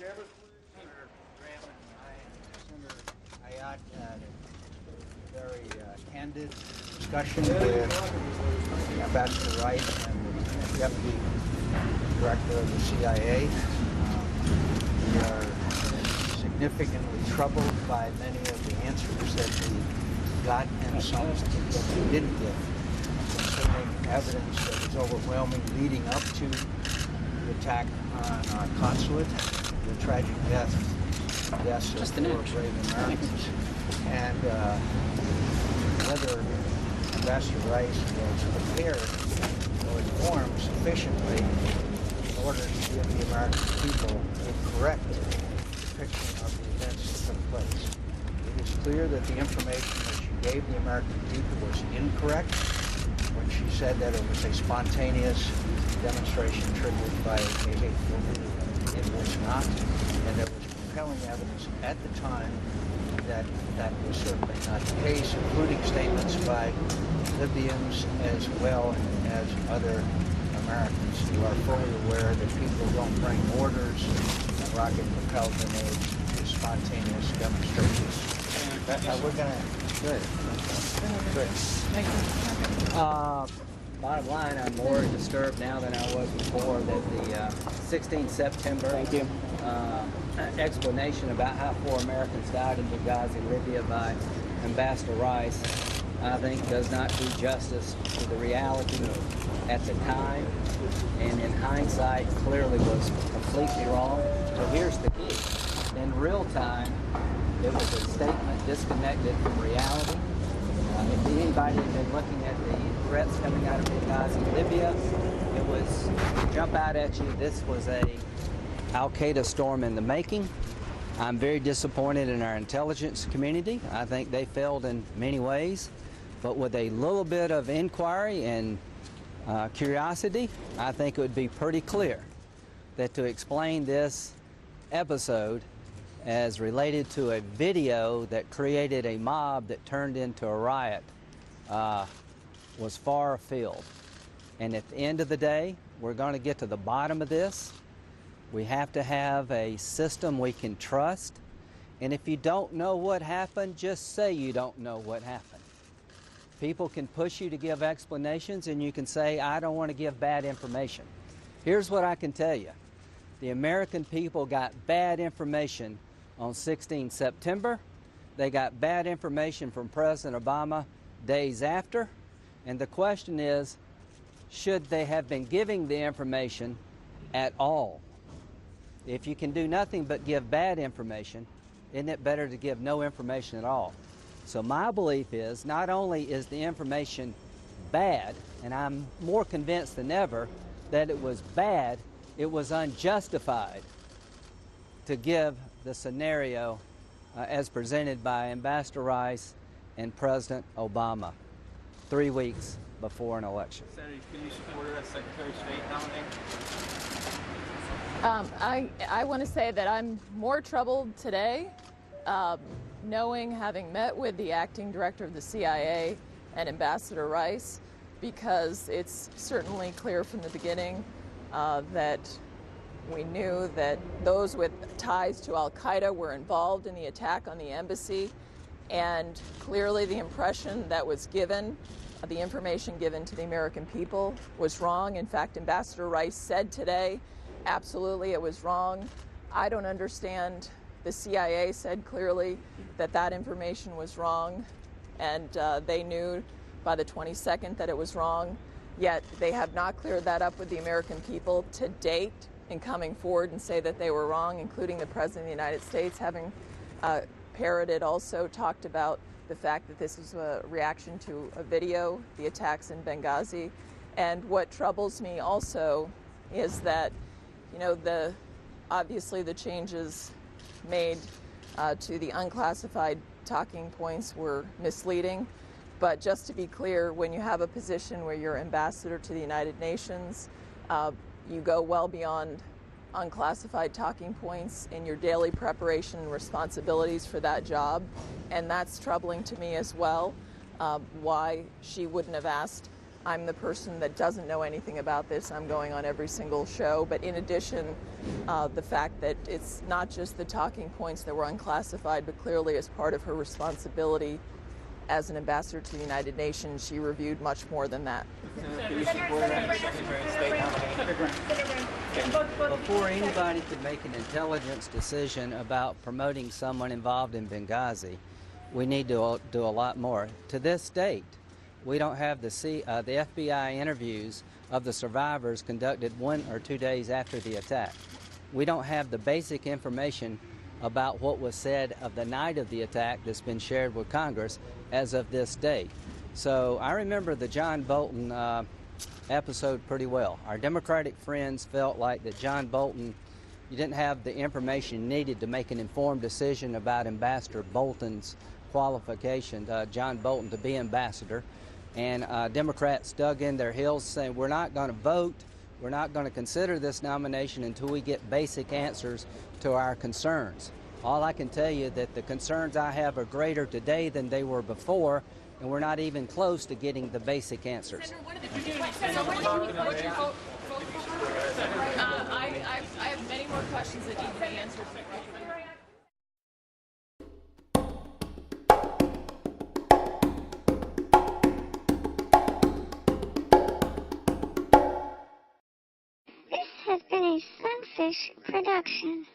Senator Graham and I and Senator Ayotte had a very candid discussion with Ambassador Rice and the Deputy Director of the CIA. We are significantly troubled by many of the answers that we got and some that we didn't get, concerning evidence that was overwhelming leading up to the attack on our consulate, the tragic deaths of four brave Americans, and whether Ambassador Rice was prepared or informed sufficiently in order to give the American people a correct depiction of the events that took place. It is clear that the information that she gave the American people was incorrect when she said that it was a spontaneous demonstration triggered by a hateful group. It was not, and there was compelling evidence at the time that that was certainly not the case, including statements by Libyans as well as other Americans who are fully aware that people don't bring mortars and rocket-propelled grenades to spontaneous demonstrations. We're going to... Good. Thank you. Bottom line, I'm more disturbed now than I was before that the 16th September explanation about how 4 Americans died in Benghazi, Libya by Ambassador Rice, I think does not do justice to the reality at the time, and in hindsight clearly was completely wrong. So here's the key. In real time, it was a statement disconnected from reality. If anybody had been looking at the threats coming out of Benghazi, Libya, it was jump out at you. This was a Al-Qaeda storm in the making. I'm very disappointed in our intelligence community. I think they failed in many ways, but with a little bit of inquiry and curiosity, I think it would be pretty clear that to explain this episode as related to a video that created a mob that turned into a riot was far afield. And at the end of the day, we're going to get to the bottom of this. We have to have a system we can trust. And if you don't know what happened, just say you don't know what happened. People can push you to give explanations, and you can say, I don't want to give bad information. Here's what I can tell you. The American people got bad information on 16 September. They got bad information from President Obama days after. And the question is, should they have been giving the information at all? If you can do nothing but give bad information, isn't it better to give no information at all? So my belief is not only is the information bad, and I'm more convinced than ever that it was bad, it was unjustified to give the scenario as presented by Ambassador Rice and President Obama 3 weeks before an election. Senator, can you support her as Secretary of State nominee? I want to say that I'm more troubled today, knowing, having met with the acting director of the CIA and Ambassador Rice, because it's certainly clear from the beginning that we knew that those with ties to Al-Qaeda were involved in the attack on the embassy, and clearly the impression that was given, the information given to the American people was wrong. In fact, Ambassador Rice said today, absolutely it was wrong. I don't understand. The CIA said clearly that that information was wrong, and they knew by the 22nd that it was wrong, yet they have not cleared that up with the American people to date in coming forward and say that they were wrong, including the President of the United States having parroted, also talked about the fact that this was a reaction to a video, the attacks in Benghazi. And what troubles me also is that, you know, obviously the changes made to the unclassified talking points were misleading. But just to be clear, when you have a position where you're ambassador to the United Nations, you go well beyond unclassified talking points in your daily preparation and responsibilities for that job. And that's troubling to me as well, why she wouldn't have asked I'm the person that doesn't know anything about this. I'm going on every single show. But in addition, the fact that it's not just the talking points that were unclassified, but clearly as part of her responsibility as an ambassador to the United Nations, she reviewed much more than that. Before anybody could make an intelligence decision about promoting someone involved in Benghazi, we need to do a lot more. To this date, we don't have the FBI interviews of the survivors conducted 1 or 2 days after the attack. We don't have the basic information about what was said of the night of the attack that's been shared with Congress as of this date. So I remember the John Bolton episode pretty well. Our Democratic friends felt like that John Bolton, you didn't have the information needed to make an informed decision about Ambassador Bolton's qualification, John Bolton, to be ambassador. And Democrats dug in their heels saying, we're not going to vote, we're not going to consider this nomination until we get basic answers to our concerns. All I can tell you that the concerns I have are greater today than they were before, and we're not even close to getting the basic answers. I have many more questions that need to be answered. This has been a Sunfish production.